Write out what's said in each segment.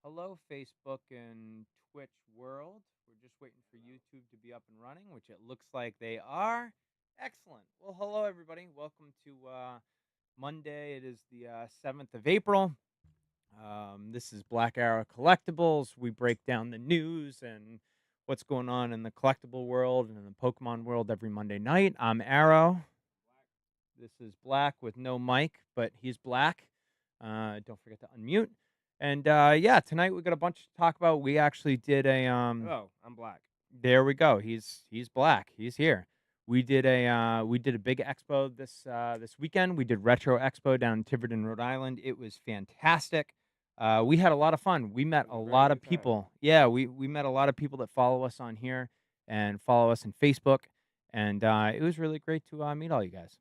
Hello, Facebook and Twitch world. We're just waiting for YouTube to be up and running, which it looks like they are. Excellent. Well, hello, everybody. Welcome to Monday. It is the 7th of April. This is Black Arrow Collectibles. We break down the news and what's going on in the collectible world and in the Pokemon world every Monday night. I'm Arrow. This is Black with no mic, but he's Black. Don't forget to unmute. And yeah, tonight we got a bunch to talk about. We actually did a Hello, I'm Black. there we go. He's Black. He's here. We did a big expo this weekend. We did Retro Expo down in Tiverton, Rhode Island. It was fantastic. We had a lot of fun. We met It a was a very lot of good time. people. Yeah, we met a lot of people that follow us on here and follow us on Facebook. And it was really great to meet all you guys.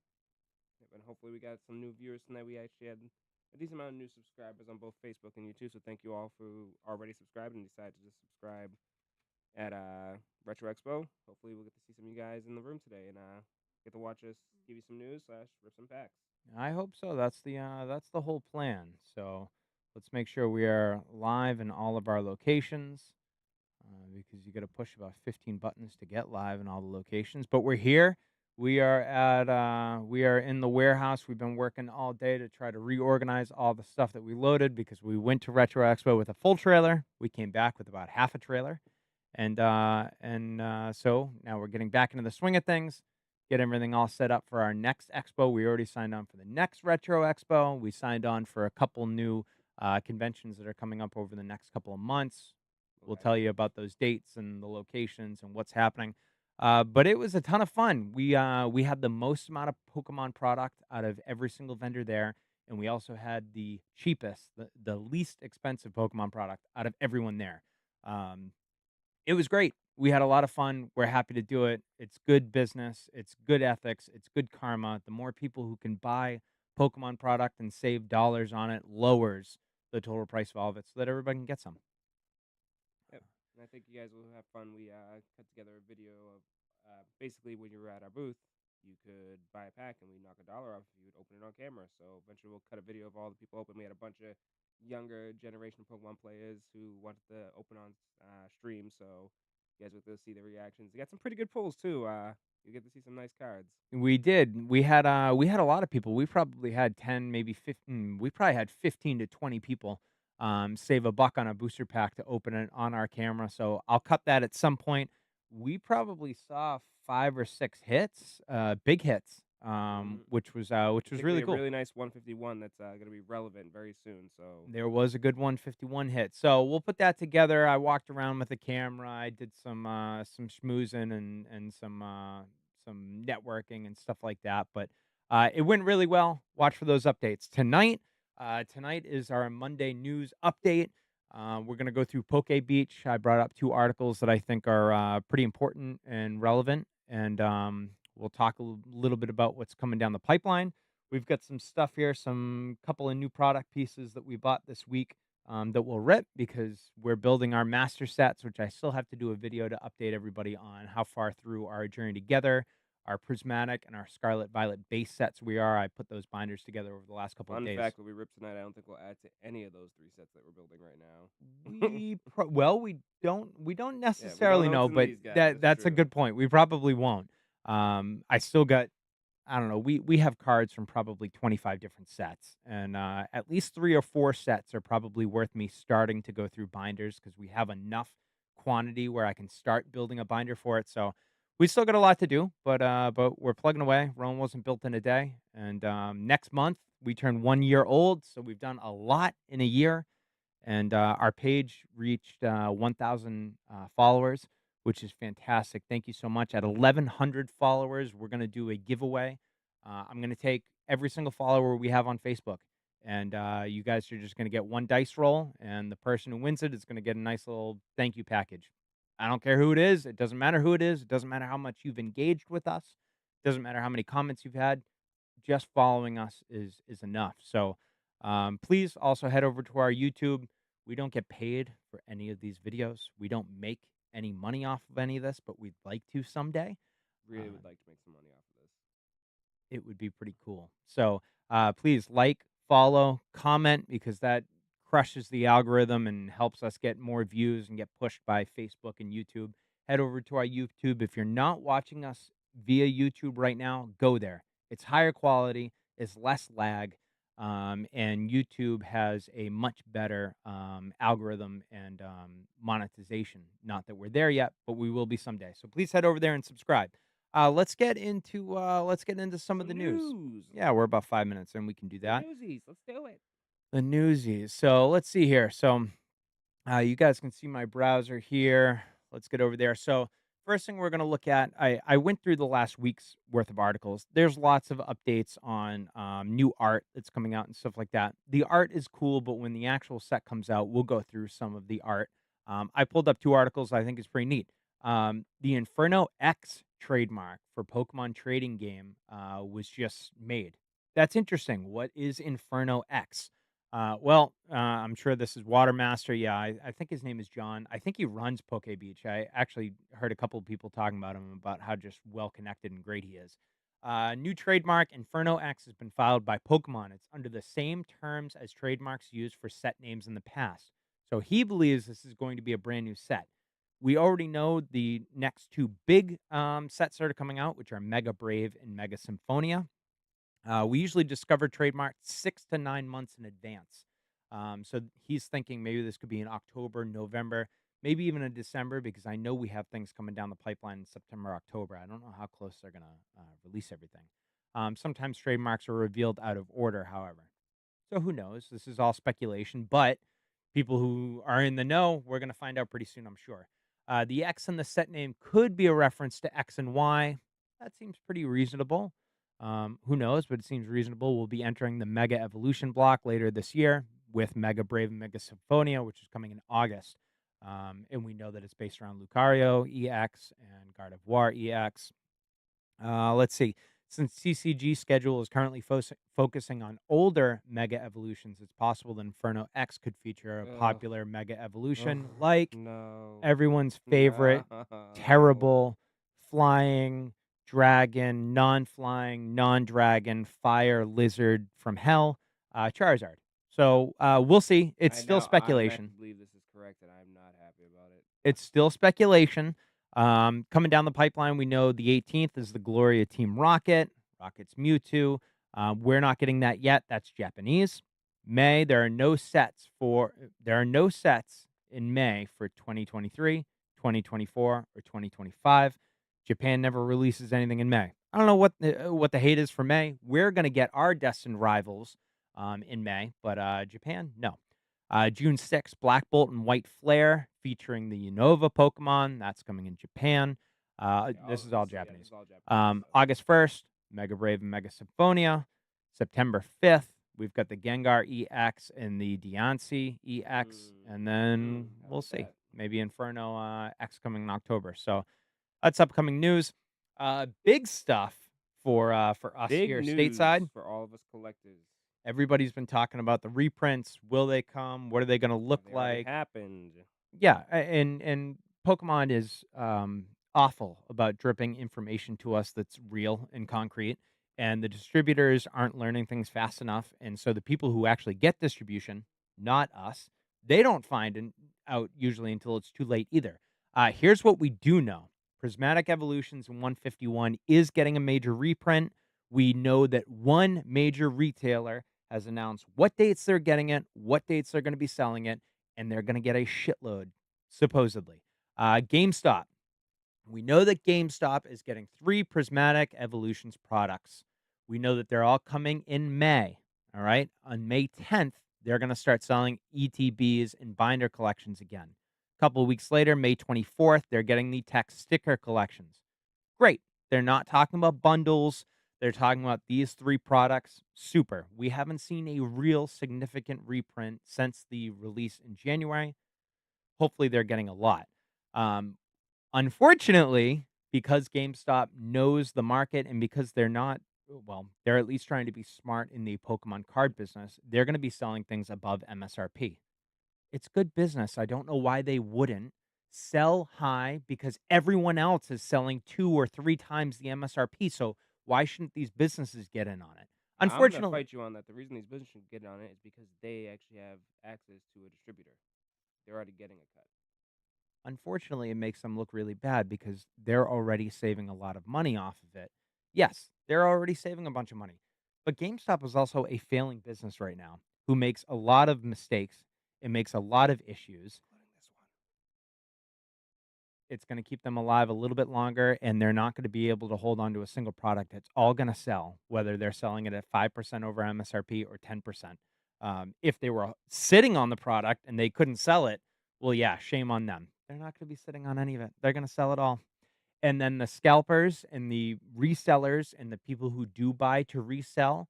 Yep, and hopefully we got some new viewers tonight. We actually had a decent amount of new subscribers on both Facebook and YouTube. So thank you all for already subscribed and decided to just subscribe at Retro Expo. Hopefully we'll get to see some of you guys in the room today and get to watch us give you some news slash rip some packs. I hope so. That's the whole plan. So let's make sure we are live in all of our locations because you got to push about 15 buttons to get live in all the locations. But we're here. We are in the warehouse. We've been working all day to try to reorganize all the stuff that we loaded because we went to Retro Expo with a full trailer. We came back with about half a trailer. So now we're getting back into the swing of things, get everything all set up for our next expo. We already signed on for the next Retro Expo. We signed on for a couple new conventions that are coming up over the next couple of months. We'll Okay. tell you about those dates and the locations and what's happening. But it was a ton of fun. We had the most amount of Pokemon product out of every single vendor there, and we also had the cheapest, the least expensive Pokemon product out of everyone there. Um, it was great. We had a lot of fun. We're happy to do it. It's good business. It's good ethics. It's good karma. The more people who can buy Pokemon product and save dollars on it lowers the total price of all of it so that everybody can get some. Yep. And I think you guys will have fun. We cut together a video of basically when you were at our booth, you could buy a pack and we knock $1 off if you would open it on camera. So eventually we'll cut a video of all the people open. We had a bunch of younger generation Pokemon players who wanted to open on stream. So you guys will get to see the reactions. You got some pretty good pulls too. You get to see some nice cards. We did. We had a lot of people. We probably had 10, maybe 15. We probably had 15 to 20 people save a buck on a booster pack to open it on our camera. So I'll cut that at some point. We probably saw 5 or 6 hits, big hits, Mm-hmm. which was really Particularly a cool. really nice 151 that's going to be relevant very soon. So There was a good 151 hit. So we'll put that together. I walked around with the camera. I did some schmoozing and some networking and stuff like that. But it went really well. Watch for those updates tonight. Tonight is our Monday news update. We're gonna go through Poke Beach. I brought up 2 articles that I think are pretty important and relevant, and we'll talk a little bit about what's coming down the pipeline. We've got some stuff here, some couple of new product pieces that we bought this week that will rip because we're building our master sets, which I still have to do a video to update everybody on how far through our journey together, our prismatic and our scarlet violet base sets we are. I put those binders together over the last couple of fun days. fact: what we rip tonight, I don't think we'll add to any of those three sets that we're building right now. Well, we don't Yeah, we don't necessarily know what's know, in but these guys. that That's that's a true. good point. We probably won't. I still got I don't know. We have cards from probably 25 different sets, and at least 3 or 4 sets are probably worth me starting to go through binders because we have enough quantity where I can start building a binder for it. So we still got a lot to do, but we're plugging away. Rome wasn't built in a day, and next month we turn 1 year old, so we've done a lot in a year. And our page reached 1,000 followers, which is fantastic. Thank you so much. At 1,100 followers, we're going to do a giveaway. I'm going to take every single follower we have on Facebook, and you guys are just going to get one dice roll, and the person who wins it is going to get a nice little thank you package. I don't care who it is. It doesn't matter who it is. It doesn't matter how much you've engaged with us. It doesn't matter how many comments you've had. Just following us is enough. So please also head over to our YouTube. We don't get paid for any of these videos. We don't make any money off of any of this, but we'd like to someday. Really Uh, would like to make some money off of this. it would be pretty cool. So please like, follow, comment because that crushes the algorithm and helps us get more views and get pushed by Facebook and YouTube. Head over to our YouTube. If you're not watching us via YouTube right now, go there. It's higher quality, it's less lag, and YouTube has a much better algorithm and monetization. Not that we're there yet, but we will be someday. So please head over there and subscribe. Let's get into some of the Some news. news. Yeah, we're about 5 minutes in. We can do The that. newsies. Let's do it. The newsies. So let's see here. So you guys can see my browser here. Let's get over there. So first thing we're going to look at, I went through the last week's worth of articles. There's lots of updates on new art that's coming out and stuff like that. The art is cool, but when the actual set comes out, we'll go through some of the art. I pulled up two articles I think is pretty neat. The Inferno X trademark for Pokemon trading game was just made. That's interesting. What is Inferno X? I'm sure this is Watermaster. Yeah, I think his name is John. I think he runs Poke Beach. I actually heard a couple of people talking about him about how just well connected and great he is. New trademark Inferno X has been filed by Pokemon. It's under the same terms as trademarks used for set names in the past. So he believes this is going to be a brand new set. We already know the next two big sets that are coming out, which are Mega Brave and Mega Symphonia. We usually discover trademarks 6 to 9 months in advance. So he's thinking maybe this could be in October, November, maybe even in December, because I know we have things coming down the pipeline in September, October. I don't know how close they're going to release everything. Sometimes trademarks are revealed out of order, however. So who knows? This is all speculation, but people who are in the know, we're going to find out pretty soon, I'm sure. The X in the set name could be a reference to X and Y. That seems pretty reasonable. Who knows? But it seems reasonable. We'll be entering the Mega Evolution block later this year with Mega Brave and Mega Symphonia, which is coming in August. And we know that it's based around Lucario EX and Gardevoir EX. Let's see. Since CCG schedule is currently focusing on older Mega Evolutions, it's possible that Inferno X could feature a Ugh. popular Mega Ugh. Evolution like No. everyone's favorite, No. terrible, flying, dragon, non-flying, non-dragon, fire lizard from hell, Charizard. So, we'll see. It's I still now automatically speculation. believe this is correct, and I'm not happy about it. It's still speculation. Coming down the pipeline, we know the 18th is the Gloria Team Rocket, Rocket's Mewtwo. We're not getting that yet. That's Japanese. May, there are no sets in May for 2023, 2024, or 2025. Japan never releases anything in May. I don't know what the hate is for May. We're gonna get our destined rivals in May, but Japan, no. June 6th, Black Bolt and White Flare featuring the Unova Pokemon. That's coming in Japan. This is all Yeah, this Japanese. is all Japanese stuff. August 1st, Mega Brave and Mega Symphonia. September 5th, we've got the Gengar EX and the Deontay EX. And then How we'll about see. that? Maybe Inferno X coming in October. So that's upcoming news. Big stuff for us Big here news stateside. for all of us collectors. Everybody's been talking about the reprints. Will they come? What are they going to look They already like? happened. Yeah, and Pokemon is awful about dripping information to us that's real and concrete, and the distributors aren't learning things fast enough, and so the people who actually get distribution, not us, they don't out usually until it's too late either. Here's what we do know: Prismatic Evolutions and 151 is getting a major reprint. We know that one major retailer has announced what dates they're getting it, what dates they're going to be selling it, and they're going to get a shitload, supposedly. GameStop. We know that GameStop is getting 3 Prismatic Evolutions products. We know that they're all coming in May. All right. On May 10th, they're going to start selling ETBs and binder collections again. A couple of weeks later, May 24th, they're getting the tech sticker collections. Great. They're not talking about bundles. They're talking about these 3 products. Super. We haven't seen a real significant reprint since the release in January. Hopefully, they're getting a lot. Um, Unfortunately, because GameStop knows the market and because they're at least trying to be smart in the Pokemon card business, they're going to be selling things above MSRP. It's good business. I don't know why they wouldn't sell high because everyone else is selling 2 or 3 times the MSRP. So why shouldn't these businesses get in on it? I'm gonna Unfortunately fight you on that. The reason these businesses get on it is because they actually have access to a distributor. They're already getting a cut. unfortunately, it makes them look really bad because they're already saving a lot of money off of it. Yes, they're already saving a bunch of money, but GameStop is also a failing business right now who makes a lot of mistakes. It makes a lot of issues. Including this one. It's gonna keep them alive a little bit longer, and they're not gonna be able to hold on to a single product. It's all gonna sell, whether they're selling it at 5% over MSRP or 10%. If they were sitting on the product and they couldn't sell it, well, yeah, shame on them. They're not gonna be sitting on any of it. They're gonna sell it all. And then the scalpers and the resellers and the people who do buy to resell,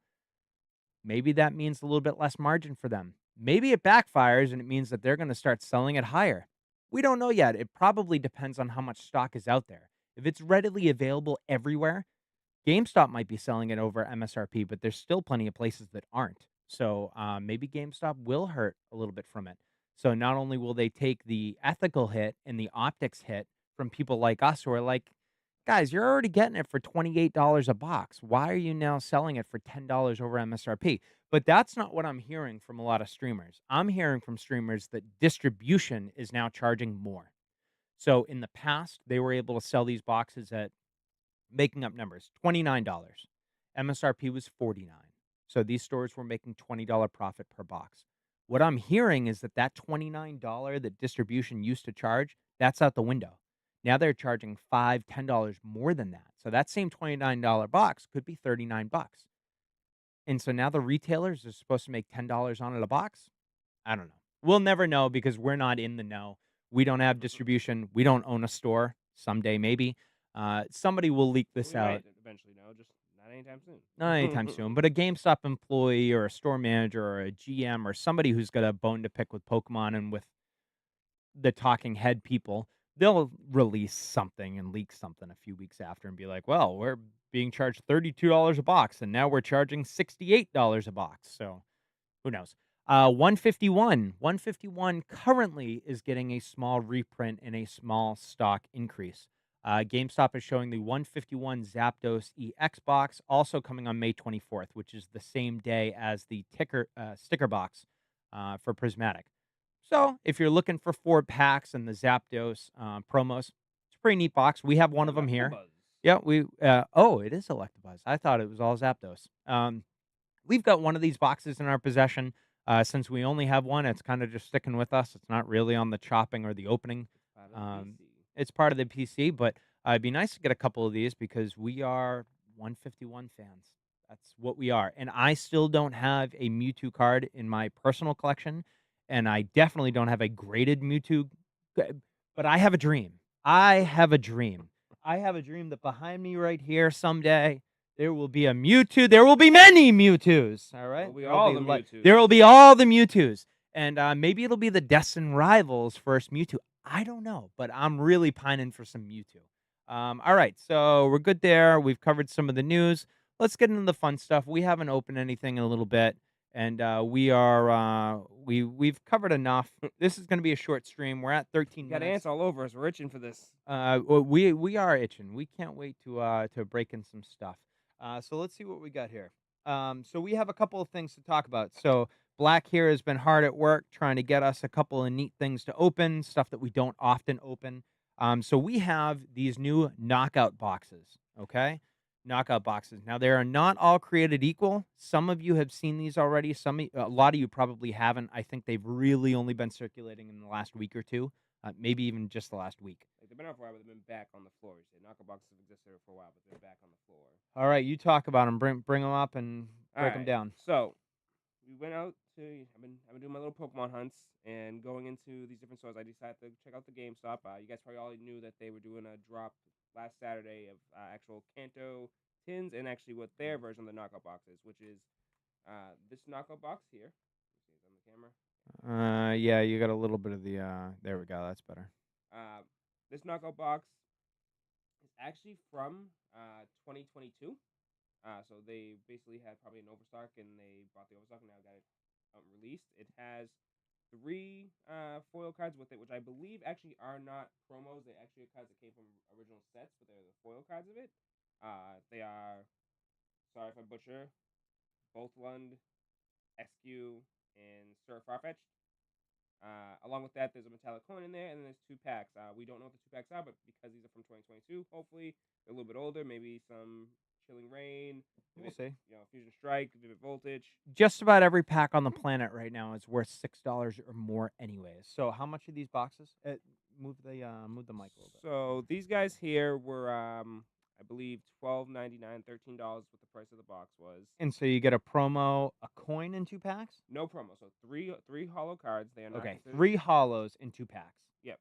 maybe that means a little bit less margin for them. Maybe it backfires and it means that they're going to start selling it higher. We don't know yet. It probably depends on how much stock is out there. If it's readily available everywhere, GameStop might be selling it over MSRP, but there's still plenty of places that aren't. So maybe GameStop will hurt a little bit from it. So not only will they take the ethical hit and the optics hit from people like us who are like, guys, you're already getting it for $28 a box. Why are you now selling it for $10 over MSRP? But that's not what I'm hearing from a lot of streamers. I'm hearing from streamers that distribution is now charging more. So in the past, they were able to sell these boxes at, making up numbers, $29. MSRP was 49. So these stores were making $20 profit per box. What I'm hearing is that that $29 that distribution used to charge, that's out the window. Now they're charging $5, $10 more than that. So that same $29 box could be 39 bucks. And so now the retailers are supposed to make $10 on it a box? I don't know. We'll never know because we're not in the know. We don't have distribution. We don't own a store. Someday, maybe. Somebody will leak this We out. might eventually know, just not anytime Not anytime soon. soon, but a GameStop employee or a store manager or a GM or somebody who's got a bone to pick with Pokemon and with the talking head people, they'll release something and leak something a few weeks after and be like, well, we're being charged $32 a box and now we're charging $68 a box. So who knows? 151 currently is getting a small reprint and a small stock increase. GameStop is showing the 151 Zapdos EX box, also coming on May 24th, which is the same day as the sticker box for Prismatic. So if you're looking for 4 packs and the Zapdos promos, it's a pretty neat box. We have one of them here. Collectibles. Yeah, oh, it is Electabuzz. I thought it was all Zapdos. We've got one of these boxes in our possession. Since we only have one, it's kind of just sticking with us. It's not really on the chopping or the opening. Part of the Um, PC. it's part of the PC, but it'd be nice to get a couple of these because we are 151 fans. That's what we are. And I still don't have a Mewtwo card in my personal collection. And I definitely don't have a graded Mewtwo, g- but I have a dream. I have a dream. I have a dream that behind me right here someday there will be a Mewtwo. There will be many Mewtwoos. All right, There'll be all the there will Mewtwoos. be all the Mewtwoos, and maybe it'll be the Destined Rivals first Mewtwo. I don't know, but I'm really pining for some Mewtwo. All right, so we're good there. We've covered some of the news. Let's get into the fun stuff. We haven't opened anything in a little bit, and we've covered enough. This is going to be a short stream. We're at You 13 got minutes. ants all over us. We're itching for this. We are itching. We can't wait to break in some stuff. So let's see what we got here. So we have a couple of things to talk about. So Black here has been hard at work trying to get us a couple of neat things to open, stuff that we don't often open. So we have these new knockout boxes. Okay, knockout boxes. Now they are not all created equal. Some of you have seen these already. A lot of you probably haven't. I think they've really only been circulating in the last week or two, maybe even just the last week. Like, they've been out for a while, but they've been back on the floor. You say knockout boxes have existed for a while, but they're back on the floor. All right, you talk about them. Bring them up and All break them right. down. So we went out to. I've been doing my little Pokemon hunts and going into these different stores. I decided to check out the GameStop. You guys probably already knew that they were doing a drop last Saturday of actual Kanto tins and actually what their version of the knockout box is, which is this knockout box here. Let's see, it's on the camera. Yeah, you got a little bit of the. There we go. That's better. This knockout box is actually from 2022. So they basically had probably an overstock, and they bought the overstock, and now got it released. It has 3 foil cards with it, which I believe actually are not promos. They actually are cards that came from original sets, but they're the foil cards of it. They are, sorry if I butcher, Boltund, SQ, and Sir Farfetch'd. Along with that, there's a metallic coin in there, and then there's 2 packs. We don't know what the 2 packs are, but because these are from 2022, hopefully they're a little bit older. Maybe some Chilling Rain, We'll Vivid, see. Fusion Strike, Vivid Voltage. Just about every pack on the planet right now is worth $6 or more, anyways. So, how much are these boxes? Move the mic a little bit. So these guys here were, I believe, $12.99, $13 what the price of the box was. And so you get a promo, a coin in 2 packs? No promo. So three hollow cards. They are not Okay, considered. 3 hollows in 2 packs. Yep.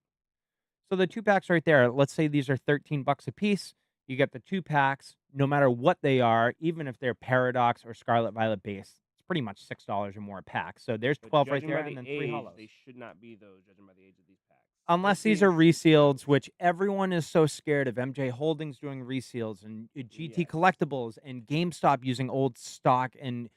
So the 2 packs right there, let's say these are 13 bucks a piece. You get the 2 packs, no matter what they are, even if they're Paradox or Scarlet Violet base, it's pretty much $6 or more a pack. So there's But 12 right judging there by and the then 3 age, hollows. they should not be those. Judging by the age of these packs, Unless these especially are in GT resealed, codes. which everyone is so scared of MJ Holdings doing reseals and GT Yes. Collectibles and GameStop using old stock, and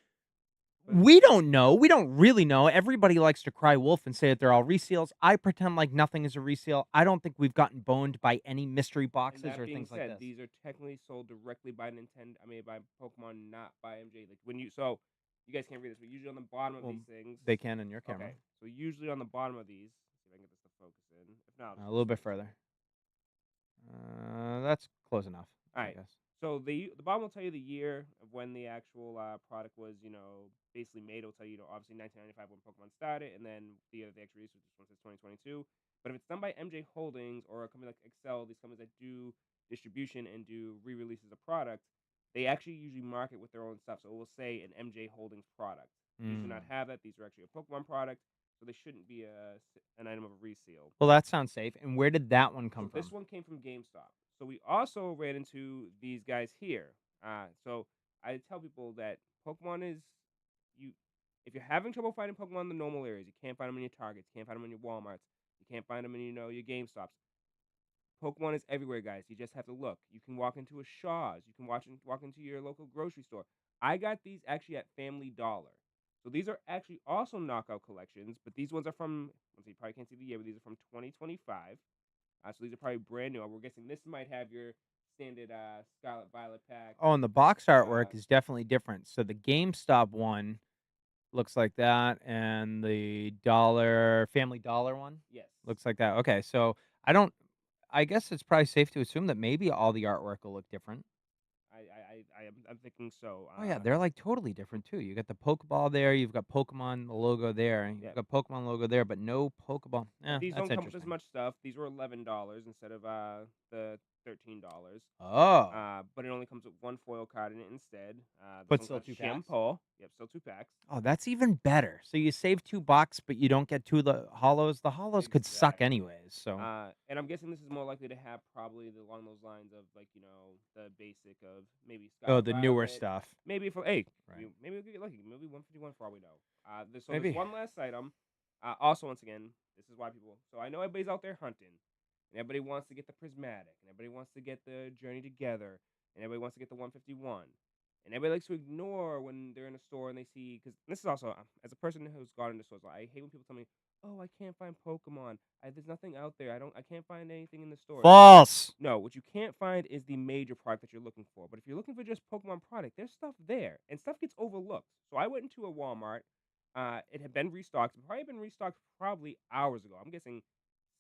But we don't know. We don't really know. Everybody likes to cry wolf and say that they're all reseals. I pretend like nothing is a resale. I don't think we've gotten boned by any mystery and boxes that or being things like said, this. these are technically sold directly by Nintendo. I mean, by Pokemon, not by MJ. Like when you so you guys can't read this, but usually on the bottom of Well, these things. they can in your camera. Okay, so usually on the bottom of these, see if I can get this to focus in. If not, I'll A just little bit explain it to you. further. That's close enough, All I right. guess. So the bottom will tell you the year of when the actual product was, basically made. It'll tell you, obviously 1995 when Pokemon started, and then the year that they actually released, which this one says 2022. But if it's done by MJ Holdings or a company like Excel, these companies that do distribution and do re-releases of product, they actually usually market with their own stuff. So it will say an MJ Holdings product. These do not Mm. have that. These are actually a Pokemon product, so they shouldn't be an item of a reseal. Well, that sounds safe. And where did that one So come this from? one came from GameStop. So we also ran into these guys here. So I tell people that Pokemon is you. If you're having trouble finding Pokemon in the normal areas, you can't find them in your Targets, can't find them in your WalMarts, you can't find them in your GameStops. Pokemon is everywhere, guys. You just have to look. You can walk into a Shaw's. You can walk into your local grocery store. I got these actually at Family Dollar. So these are actually also knockout collections, but these ones are from. Let's see, you probably can't see the year, but these are from 2025. So these are probably brand new. We're guessing this might have your standard Scarlet Violet pack. Oh, and the box artwork Uh, is definitely different. So the GameStop one looks like that, and the Family Dollar one yes, looks like that. Okay, so I don't. I guess it's probably safe to assume that maybe all the artwork will look different. I'm thinking so. Oh yeah, they're like totally different too. You got the Pokeball there, you've got Pokemon the logo there, and Yeah, you've got Pokemon logo there, but no Pokeball. but Yeah, these that's don't come with as interesting. much stuff. These were $11 instead of the $13. Oh, But it only comes with one foil card in it instead. This but one's still got 2 packs. Shampoo. Yep, still 2 packs. Oh, that's even better. So you save $2, but you don't get 2 of the hollows. The hollows could suck Exactly. anyways. So, And I'm guessing this is more likely to have probably along those lines of like the basic of maybe oh, Scarlet the newer Violet, stuff, maybe for hey right? maybe we could get lucky, maybe 151 for all we know. So there's Maybe. one last item. Also, once again, this is why people. So I know everybody's out there hunting, and everybody wants to get the prismatic, and everybody wants to get the journey together, and everybody wants to get the 151. And everybody likes to ignore when they're in a store and they see, because this is also, as a person who's gone into stores, I hate when people tell me, "Oh, I can't find Pokemon. There's nothing out there. I can't find anything in the stores." False. No, what you can't find is the major product that you're looking for. But if you're looking for just Pokemon product, there's stuff there, and stuff gets overlooked. So I went into a Walmart. It had been restocked. It probably been restocked probably hours ago. I'm guessing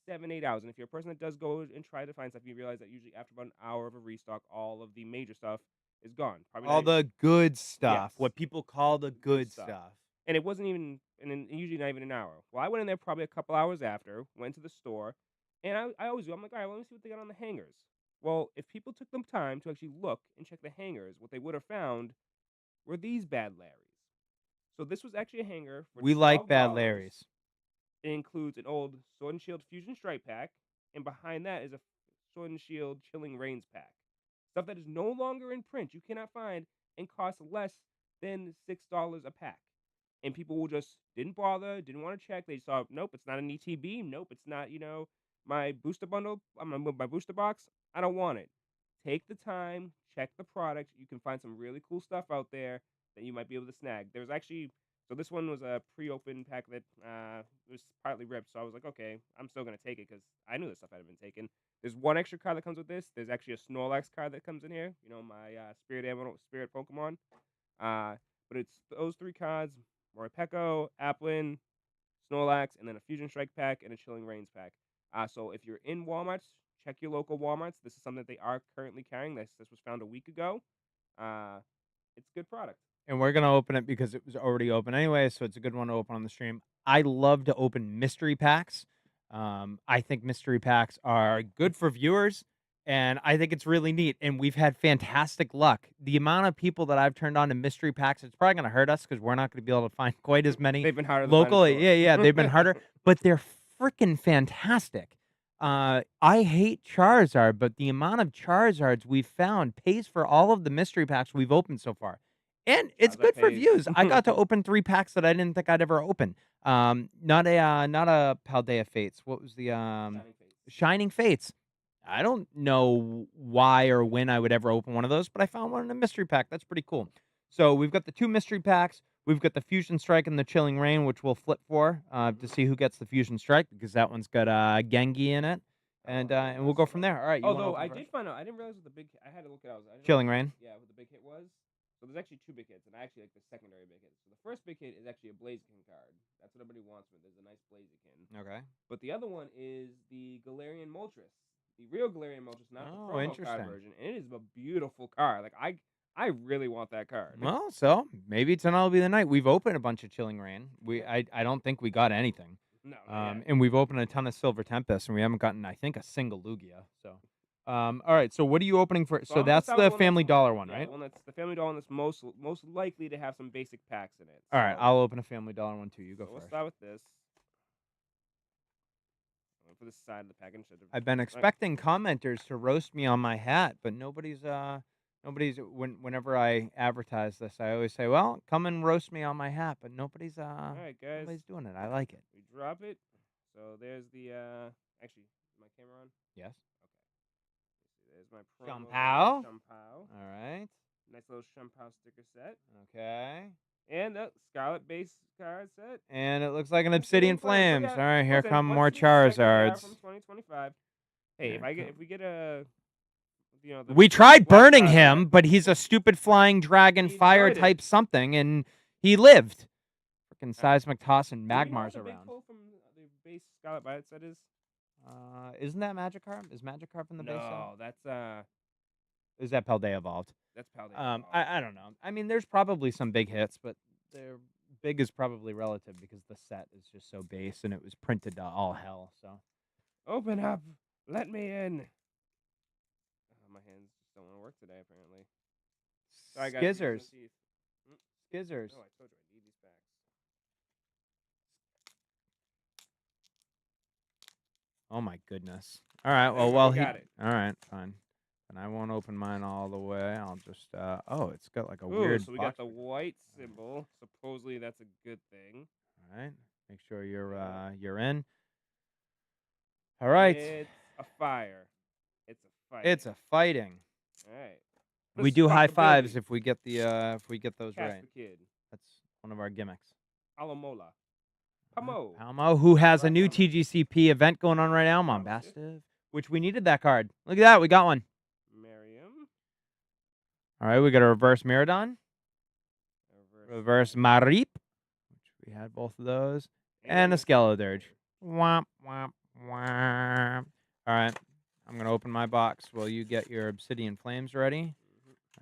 7, 8 hours. And if you're a person that does go and try to find stuff, you realize that usually after about an hour of a restock, all of the major stuff is gone. Probably not All even. the good Yes, stuff. What people call the good good stuff. stuff. And it wasn't even, and then usually not even an hour. Well, I went in there probably a couple hours after, went to the store, and I always do. I'm like, all right, well, let me see what they got on the hangers. Well, if people took them time to actually look and check the hangers, what they would have found were these bad Larrys. So this was actually a hanger for We like bad $12. Larrys. It includes an old Sword and Shield Fusion Stripe pack, and behind that is a Sword and Shield Chilling Reigns pack. Stuff that is no longer in print, you cannot find, and costs less than $6 a pack. And people will just didn't bother, didn't want to check. They saw, nope, it's not an ETB. Nope, it's not, my booster bundle, my booster box. I don't want it. Take the time, check the product. You can find some really cool stuff out there that you might be able to snag. There's actually so this one was a pre-opened pack that was partly ripped. So I was like, okay, I'm still gonna take it because I knew this stuff had been taken. There's one extra card that comes with this. There's actually a Snorlax card that comes in here. My spirit animal, spirit Pokemon. Uh, But it's those 3 cards: Morpeko, Applin, Snorlax, and then a Fusion Strike pack and a Chilling Reigns pack. So if you're in Walmarts, check your local Walmarts. This is something that they are currently carrying. This was found a week ago. Uh, it's a good product. And we're gonna open it because it was already open anyway, so it's a good one to open on the stream. I love to open mystery packs. I think mystery packs are good for viewers, and I think it's really neat. And we've had fantastic luck. The amount of people that I've turned on to mystery packs, it's probably gonna hurt us because we're not gonna be able to find quite as many They've been harder to find in local. stores. Yeah, yeah, they've been harder, but they're freaking fantastic. I hate Charizard, but the amount of Charizards we've found pays for all of the mystery packs we've opened so far. And it's Charizard good for pays. views. I got to open 3 packs that I didn't think I'd ever open. Not a Paldea Fates. What was the, Shining Fates. Shining Fates. I don't know why or when I would ever open one of those, but I found one in a mystery pack. That's pretty cool. So we've got the 2 mystery packs. We've got the Fusion Strike and the Chilling Reign, which we'll flip for, to see who gets the Fusion Strike because that one's got, Gengi in it. And we'll go from there. All right, you wanna Although open I first? did find out, I didn't realize what the big. I had to look it out. I didn't Chilling realize Reign. yeah, what the big hit was. So there's actually 2 big hits, and I actually like the secondary big hit. So the first big hit is actually a Blaziken card. That's what everybody wants. With there's a nice Blaziken. Okay. But the other one is the Galarian Moltres, the real Galarian Moltres, not the Oh, promo card interesting. version. And it is a beautiful card. Like I really want that card. Well, so maybe tonight will be the night. We've opened a bunch of Chilling Reign. I don't think we got anything. No, not yet. And we've opened a ton of Silver Tempest, and we haven't gotten, I think, a single Lugia. So, all right. So, what are you opening for? So I'm gonna that's start with the one Family that's- Dollar one, yeah, right? the one that's the Family Dollar, and that's most likely to have some basic packs in it. All right. So- I'll open a Family Dollar one too. You go so we'll first. start with this. For the side of the package. I've been expecting commenters to roast me on my hat, but nobody's. Whenever I advertise this, I always say, "Well, come and roast me on my hat," but nobody's. All right, guys. Nobody's doing it. I like it. We drop it. So there's the actually, is my camera on? Yes. Okay. There's my promo. Champao. Champao. All right. Nice little Champao sticker set. Okay. And a Scarlet base card set. And it looks like an Obsidian Flames. So, All right, here listen, come let's more see the second half Charizards. from 2025. Hey, Here it if we get a We tried black burning Charizard, him, but he's a stupid flying dragon He fire enjoyed it. type something, and he lived. Freaking seismic toss and do we know what Magmar's the big around. pull from the base Scarlet Violet set is? Isn't that Magikarp? Is Magikarp in the base set? No, that's Is that Paldea evolved? Paldea. I don't know. I mean, there's probably some big hits, but they're big is probably relative because the set is just so base and it was printed to all hell. So Open up. Let me in. My hands just don't want to work today, apparently. Sorry, guys. for Skizzers, using the teeth. Skizzers. Oh, I told you I need these backs. Oh my goodness. All right. Well, We got it. All right, fine. And I won't open mine all the way. I'll just. Oh, it's got like a Ooh, weird. so we box got the with it. white symbol. Supposedly that's a good thing. All right. Make sure you're in. All right. It's a fire. It's a fight. It's a fighting. All right. We do high fives Responsibility. if we get those Casper right. Kid. That's one of our gimmicks. Alamola. Pamo. Palmo, who has a new Right, TGCP event going on right now, Obviously. Mombastive, which we needed that card. Look at that, we got one. Miriam. All right, we got a reverse Miradon, reverse Marip, which we had both of those, and a Skeledirge. Womp, womp, womp. All right, I'm going to open my box while you get your Obsidian Flames ready.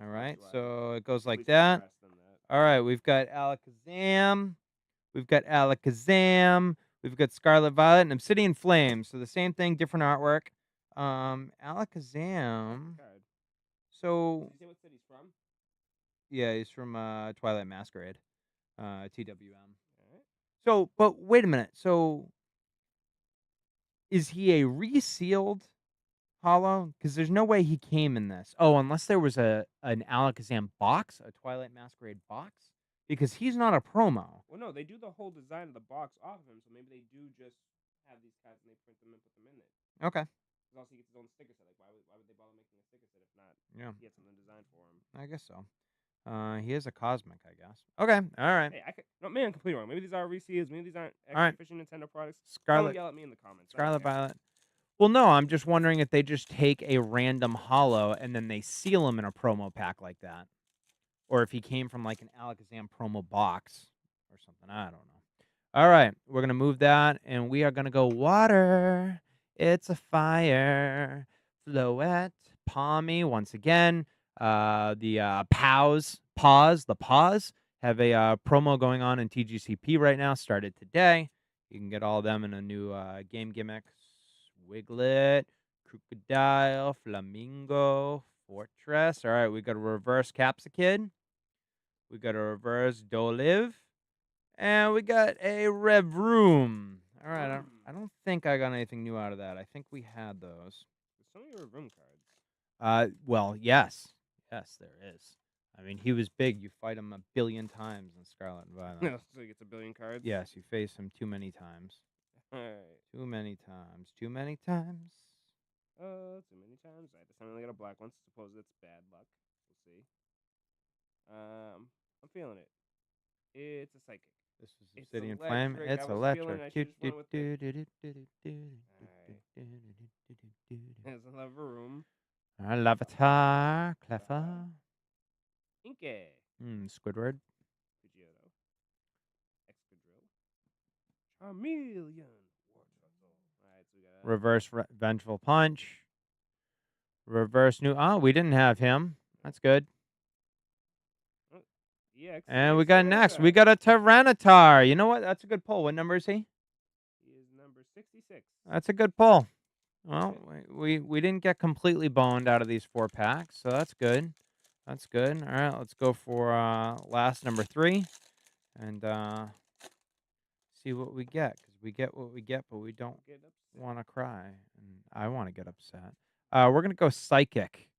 All right, so it goes like that. All right, we've got Alakazam. We've got Alakazam. We've got Scarlet Violet and Obsidian Flames. So the same thing, different artwork. Alakazam. So Did you say what city he's from? yeah, he's from Twilight Masquerade. TWM. All right. So, but wait a minute. So is he a resealed holo? Because there's no way he came in this. Oh, unless there was an Alakazam box, a Twilight Masquerade box. Because he's not a promo. Well, no, they do the whole design of the box off of him, so maybe they do just have these cards and they print them and put them in it. Okay. Because also he gets his own sticker set. Like, why would they bother making a sticker set if not? Yeah. He had something designed for him. I guess so. He is a cosmic, I guess. Okay. All right. Hey, maybe I'm completely wrong. Maybe these are reseals. Maybe these aren't All right. official Nintendo products. Scarlet. Don't yell at me in the comments. Scarlet Violet. Well, no, I'm just wondering if they just take a random holo and then they seal them in a promo pack like that. or if he came from like an Alakazam promo box or something. I don't know. All right, we're gonna move that, and we are gonna go water. It's a fire. Floette, Palmy once again. The the Paws have a promo going on in TGCP right now. Started today. You can get all of them in a new game gimmick. Wiglet, Crocodile, Flamingo, Fortress. All right, we got a reverse Capsicid. We got a reverse Dolive. And we got a Revroom. All right, I don't think I got anything new out of that. I think we had those. There's so many room cards. Well, yes. Yes, there is. I mean, he was big. You fight him a billion times in Scarlet and Violet. So he gets a billion cards? Yes, you face him too many times. Alright. Too many times. Too many times. Too many times. I just only got a black one, so suppose it's bad luck. We'll see. I'm feeling it. It's a psychic. This is Obsidian Flame. It's electric. There's a room. Lavatar, Cleffa. Inkay. Squidward. Pidgeotto. Excadrill. Charmeleon. Alright, so we got Reverse Vengeful Punch. Reverse new. Oh, we didn't have him. That's good. And we got next. We got a Tyranitar. You know what? That's a good pull. What number is he? He is number 66. That's a good pull. Well, we didn't get completely boned out of these 4 packs, so that's good. That's good. All right, let's go for last number 3, and see what we get, because we get what we get, but we don't want to cry, and I want to get upset. We're gonna go Psychic.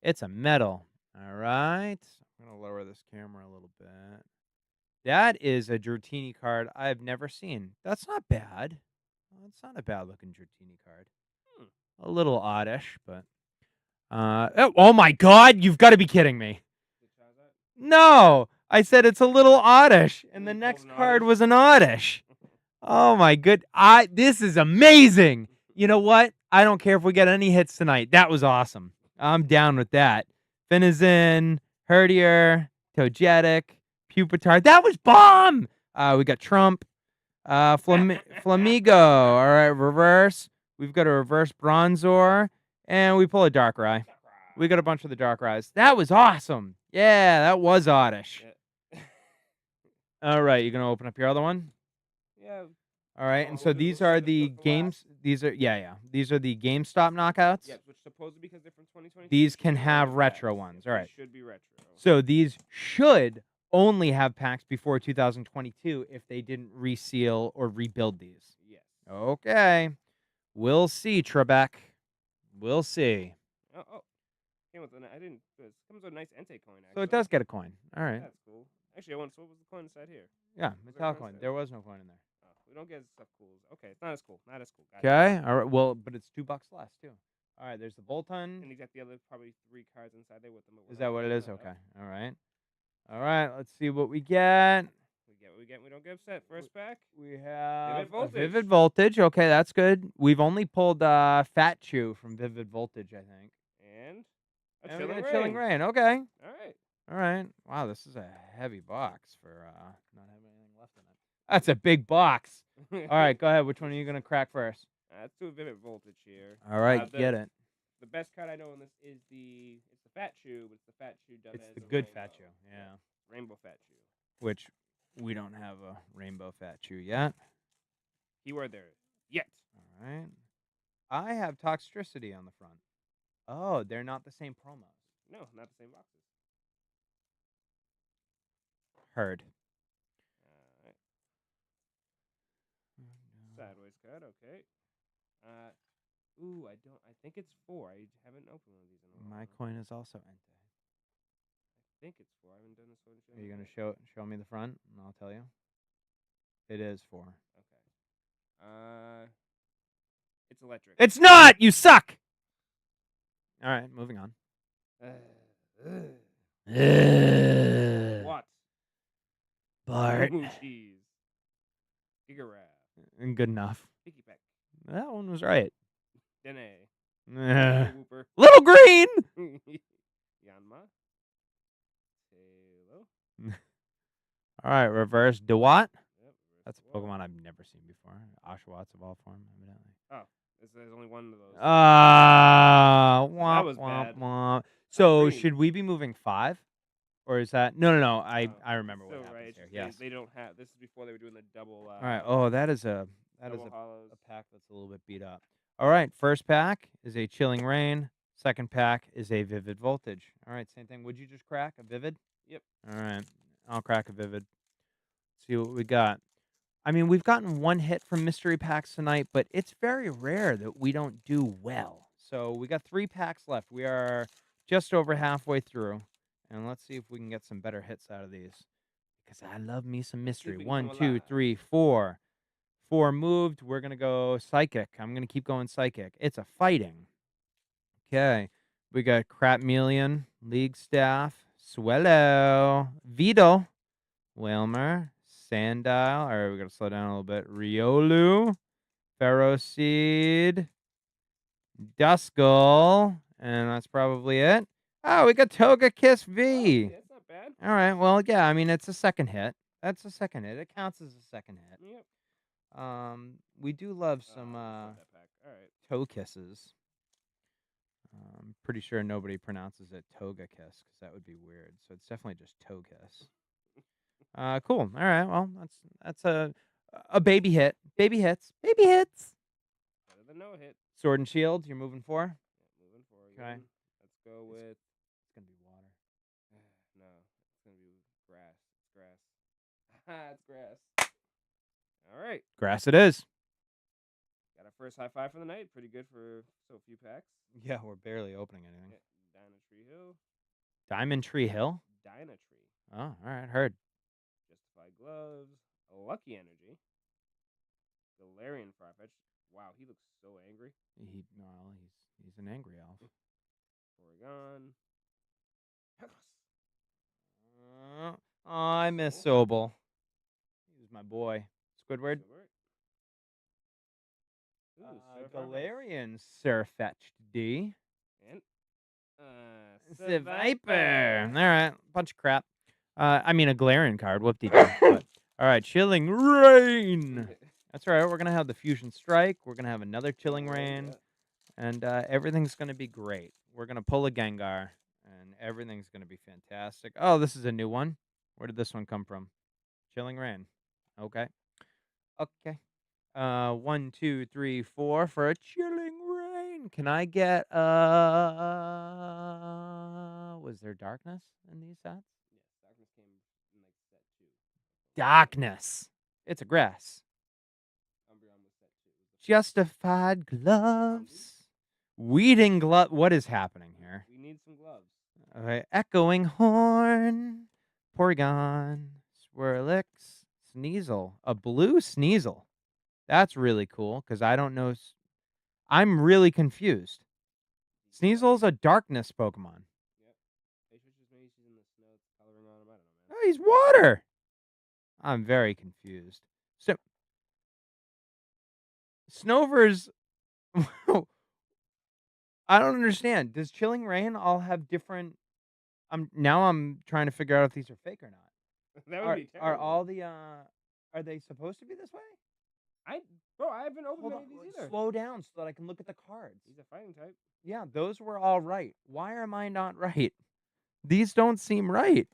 It's a metal. All right, I'm gonna lower this camera a little bit. That is a Dratini card I've never seen. That's not bad. It's not a bad looking Dratini card. A little oddish, but oh my God, you've got to be kidding me. No, I said it's a little oddish, and the next card was an oddish. Oh my good, this is amazing. You know what? I don't care if we get any hits tonight. That was awesome. I'm down with that. Finizen, Herdier, Togetic, Pupitar. That was bomb. We got Trump, Flamigo. All right, reverse. We've got a reverse Bronzor, and we pull a Darkrai. We got a bunch of the Darkrai's. That was awesome. Yeah, that was oddish. Yeah. All right, you gonna open up your other one? Yeah. All right, and so these are the games. These are These are the GameStop knockouts. Yes, which supposedly because they're from 2020. These can have retro ones. All right. Should be retro. So these should only have packs before 2022 if they didn't reseal or rebuild these. Yes. Okay. We'll see, Trebek. We'll see. Oh. Came with it comes with a nice Entei coin, actually. So it does get a coin. All right. That's cool. Actually, what was the coin inside here? Yeah, metal coin. There was no coin in there. Oh, we don't get stuff cool. Okay, it's not as cool. Not as cool. Okay. All right. Well, but it's $2 less too. All right. There's the Volton. And you got the other probably 3 cards inside there with them. Is that what it is? Okay. All right. All right. Let's see what we get. We don't get upset. First pack. We have Vivid Voltage. Okay, that's good. We've only pulled Fat Chew from Vivid Voltage, I think. And a Chilling Rain. Okay. All right. Wow, this is a heavy box for not having anything left in it. That's a big box. All right, go ahead. Which one are you going to crack first? Let's do a Vivid Voltage here. All right, get it. The best card I know in this is the Fat Chew, but it's the Fat Chew done It's as the a good rainbow. Fat Chew, yeah. Rainbow Fat Chew. Which we don't have a Rainbow Fat Chew yet. Keyword there. Yet. All right. I have Toxtricity on the front. Oh, they're not the same promos. No, not the same boxes. Heard. Alright. Sideways card, okay. I think it's 4. I haven't opened one of these in a while. My coin is also Entei. I think it's 4. I haven't done this one. Are you going to show me the front, and I'll tell you? It is 4. Okay. It's electric. It's not! You suck! All right, moving on. What? Bart. Cheese. Gigaraph. Good enough. Picky Peck. That one was right. Dene. Little Whooper. Green! Yanma. All right, reverse Dewott. Yep, reverse That's the a wall. Pokemon I've never seen before. Oshawotts of all form, evidently. Oh, there's only one of those. Ah, So that womp was womp bad. womp. So Green. should we be moving 5? Or is that no, no, no, No, I it's remember what still right. happens It's here, just yes. they don't have. This is before they were doing the Alright, oh, that is double hollows. a pack that's a little bit beat up. Alright, first pack is a Chilling Reign, second pack is a Vivid Voltage. Alright, same thing. Would you just crack a Vivid? Yep. Alright, I'll crack a Vivid. See what we got. I mean, we've gotten 1 hit from mystery packs tonight, but it's very rare that we don't do well. So, we got 3 packs left. We are just over halfway through, and let's see if we can get some better hits out of these, because I love me some Let's see if mystery. we can come 1, 2, alive. 3, 4. 4 moved. We're gonna go Psychic. I'm gonna keep going Psychic. It's a fighting. Okay. We got Crapmelion, League Staff, Swellow, Vito, Wilmer, Sandile. All right, we got to slow down a little bit. Riolu, Ferroseed, Duskull, and that's probably it. Oh, we got Togekiss Oh, V. okay, that's not bad. All right, well, yeah, I mean, it's a second hit. That's a second hit. It counts as a second hit. Yep. We do love some That's not that pack. All right. toe kisses. I'm pretty sure nobody pronounces it toga kiss because that would be weird. So it's definitely just toe kiss. Cool. All right. Well, that's a baby hit. Baby hits. Baby hits. Better than no hit. Sword and Shield. You're moving for. Yeah, moving forward Okay. again. Let's go with. It's gonna be water. No, it's gonna be grass. It's grass. It's grass. All right. Grass. It is. Got our first high five for the night. Pretty good for so few packs. Yeah, we're barely opening anything. Yeah, Dynatree Hill. Diamond Tree Hill. Dynatree. Oh, all right. Heard. Justified Gloves. Lucky Energy. Galarian Farfetch. Wow, he looks so angry. He's an angry elf. Porygon. I miss Sobel. He was my boy. Squidward. Galarian Surfetched D. And Viper. All right, bunch of crap. I mean a Galarian card. Whoop-de-doo. All right, Chilling Rain. That's all right. We're gonna have the Fusion Strike. We're gonna have another Chilling Rain, and everything's gonna be great. We're gonna pull a Gengar, and everything's gonna be fantastic. Oh, this is a new one. Where did this one come from? Chilling Rain. Okay. Okay. 1, 2, 3, 4 for a Chilling Rain. Can I get was there darkness in these sets? Yes, Darkness came in like set 2. Darkness. It's a grass. Umbreon was set 2. Justified gloves. Weeding glove. What is happening here? We need some gloves. Okay. Echoing horn. Porygon. Swirlix. Sneasel. A blue Sneasel. That's really cool because I don't know. I'm really confused. Sneasel's a darkness Pokemon. Yep. Maybe she's in the snow. It's coloring on him. I don't know, man. Oh, he's water. I'm very confused. So, Snover's. I don't understand. Does Chilling Rain all have different? I'm trying to figure out if these are fake or not. That would be terrible. Are all the are they supposed to be this way? I haven't opened many of these either. Slow down so that I can look at the cards. He's a fighting type. Yeah, those were all right. Why am I not right? These don't seem right.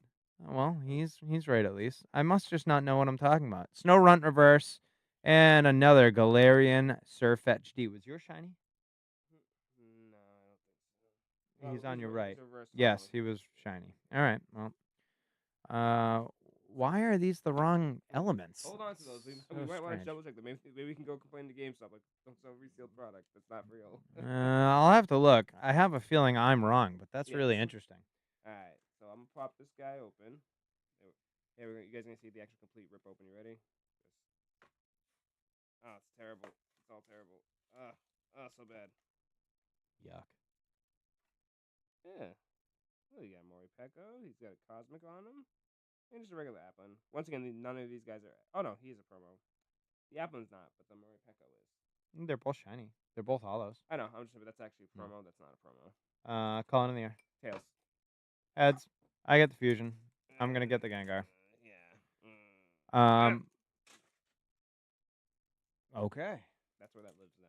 Oh, well, he's right at least. I must just not know what I'm talking about. Snow Runt Reverse and another Galarian Surfetch D. Was yours shiny? No, I don't think so. He's on your right. Reverse Yes, hollow. he was shiny. All right. Well, why are these the wrong elements? Hold on to those. We might want to double check them. Maybe we can go complain to GameStop like don't sell resealed product. That's not real. I'll have to look. I have a feeling I'm wrong, but that's really interesting. All right, so I'm gonna pop this guy open. Hey, you guys gonna see the actual complete rip open? You ready? Oh, it's terrible. It's all terrible. So bad. Yuck. Yeah. Oh, you got Moripeko. He's got a Cosmic on him. And just a regular Applin. Once again, none of these guys are. Oh, no, he is a promo. The Applin's not, but the Moripeko is. They're both shiny. They're both hollows. I know. I'm just saying, but that's actually a promo. That's not a promo. Calling in the air. Tails. Heads. I get the fusion. I'm gonna get the Gengar. Yeah. Ah, Um, okay. that's where that lives now.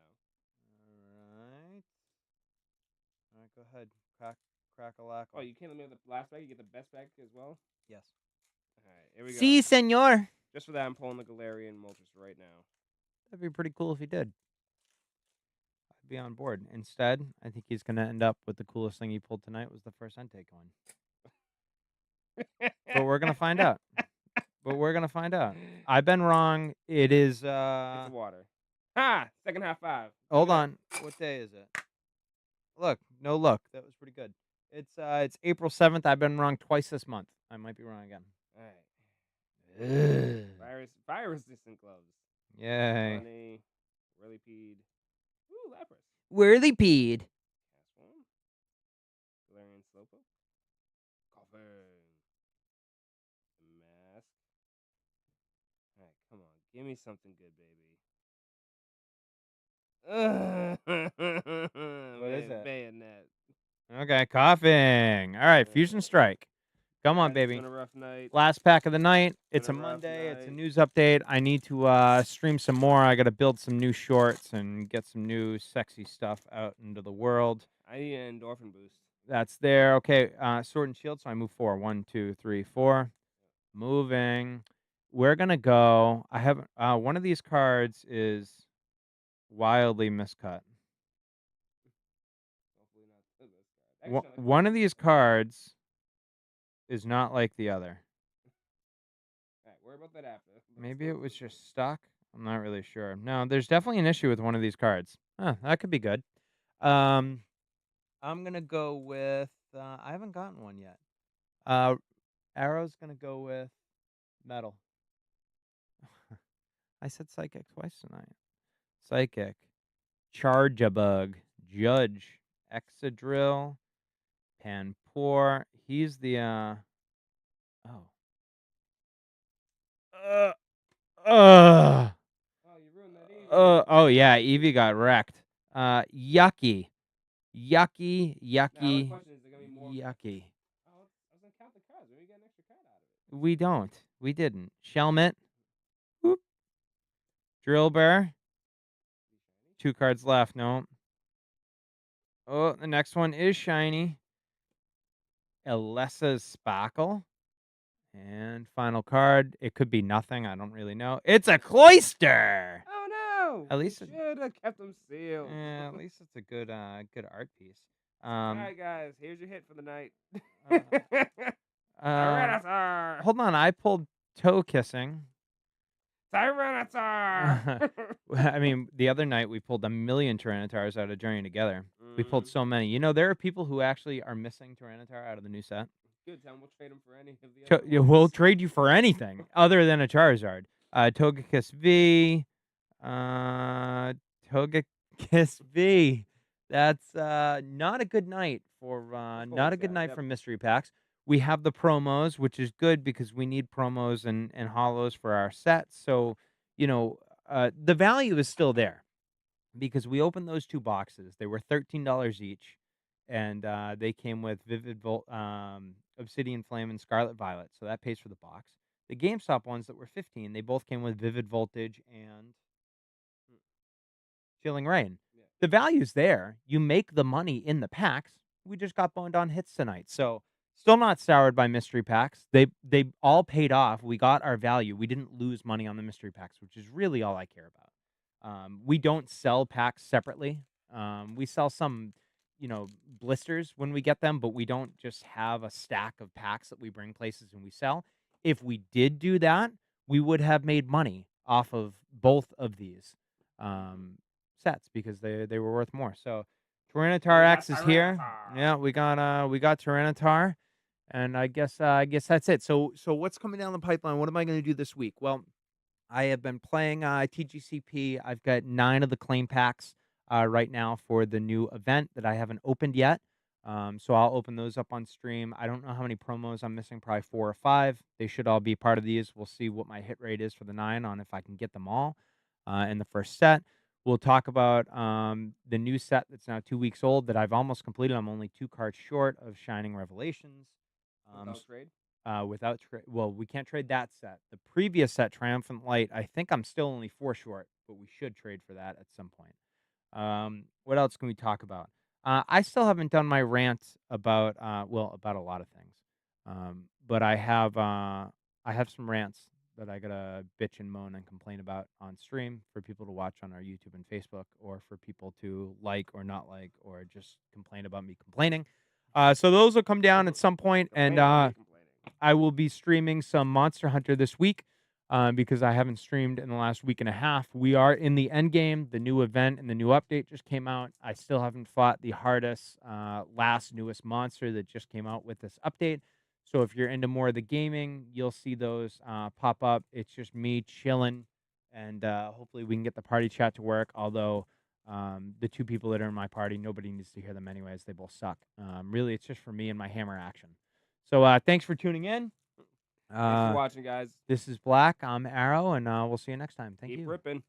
Alright. Alright, go ahead. Crack a Oh, lackle. you can't let me have the last bag. You get the best bag as well. Yes. All right, here we go. Si, senor. Just for that, I'm pulling the Galarian Moltres right now. That'd be pretty cool if he did. I'd be on board. Instead, I think he's gonna end up with the coolest thing he pulled tonight was the first Entei coin. But we're gonna find out. I've been wrong. It is It's a water. Ha! Second half five. Look hold at that. on. What day is it? Look, no look. That was pretty good. It's April 7th. I've been wrong twice this month. I might be wrong again. All right. Ugh. Fire resistant gloves. Yay. Bunny. Whirlypede. Ooh, Lapras. Whirlypede. Cast one. Galarian Slowpoke. Coffin. Mask. All right, come on. Give me something good, baby. What is it? Bayonet. Okay, coughing. All right, Fusion Strike. Come on, Guys, it's baby. been a rough night. Last pack of the night. Been It's a a rough Monday. It's a night. news update. I need to stream some more. I got to build some new shorts and get some new sexy stuff out into the world. I need an endorphin boost. That's there. Okay, Sword and Shield. So I move 4. 1, 2, 3, 4. Moving. We're gonna go. I haven't. One of these cards is wildly miscut. Hopefully not this card. Actually, I like One of these cards is not like the other. All right, worry about that after. Maybe it was just stuck. I'm not really sure. No, there's definitely an issue with one of these cards. Huh, that could be good. Um, I'm gonna go with. I haven't gotten one yet. Uh, Arrow's gonna go with metal. I said psychic twice tonight. Psychic, Charge-a-Bug, Judge, Exadrill, Panpour. He's the oh. Uh, uh, Oh, you ruined that easy. oh yeah, Eevee got wrecked. Yucky. Yucky, Now the yucky, question is, there gonna be more? yucky. Oh, I was gonna count the cards. Maybe get an extra card out of it. We don't. We didn't. Shelmet. Whoop. Drill Bear. Be shiny. 2 cards left. No. Oh, the next one is shiny. Alessa's Sparkle. And final card. It could be nothing. I don't really know. It's a Cloyster. Oh no! At least should have kept them sealed. at least it's a good good art piece. All right, guys. Here's your hit for the night. Uh, Tyranitar. hold on. I pulled toe kissing. Tyranitar. I mean, the other night we pulled 1,000,000 Tyranitars out of Journey Together. We pulled so many. You know, there are people who actually are missing Tyranitar out of the new set. Good time. We'll trade them for any of the other Yeah, ones. we'll trade you for anything other than a Charizard. Togekiss V. Uh, Togekiss V. That's not a good night for mystery packs. We have the promos, which is good because we need promos and hollows for our sets. So, you know, the value is still there because we opened those 2 boxes. They were $13 each, and they came with Obsidian Flame and Scarlet Violet. So that pays for the box. The GameStop ones that were 15, they both came with Vivid Voltage and Chilling Rain. Yeah. The value's there. You make the money in the packs. We just got boned on hits tonight. So still not soured by mystery packs. They all paid off. We got our value. We didn't lose money on the mystery packs, which is really all I care about. We don't sell packs separately. We sell some, blisters when we get them, but we don't just have a stack of packs that we bring places and we sell. If we did do that, we would have made money off of both of these sets because they were worth more. So Tyranitar X is here. Yeah, we got Tyranitar, and I guess that's it. So what's coming down the pipeline? What am I going to do this week? Well, I have been playing TGCP. I've got 9 of the claim packs right now for the new event that I haven't opened yet. So I'll open those up on stream. I don't know how many promos I'm missing, probably 4 or 5. They should all be part of these. We'll see what my hit rate is for the 9 on if I can get them all in the first set. We'll talk about the new set that's now 2 weeks old that I've almost completed. I'm only 2 cards short of Shining Revelations. Without trade? without well, we can't trade that set. The previous set, Triumphant Light, I think I'm still only 4 short, but we should trade for that at some point. What else can we talk about? I still haven't done my rant about, well, about a lot of things. But I have some rants that I gotta bitch and moan and complain about on stream for people to watch on our YouTube and Facebook, or for people to like or not like, or just complain about me complaining. So those will come down at some point, and Complain about me complaining. I will be streaming some Monster Hunter this week, because I haven't streamed in the last week and a half. We are in the end game. The new event and the new update just came out. I still haven't fought the hardest, last newest monster that just came out with this update. So if you're into more of the gaming, you'll see those pop up. It's just me chilling, and hopefully we can get the party chat to work. Although the two people that are in my party, nobody needs to hear them anyways. They both suck. Really, it's just for me and my hammer action. So thanks for tuning in. Thanks for Uh, watching, guys. this is Black. I'm Arrow, and we'll see you next time. Thank Keep you. ripping.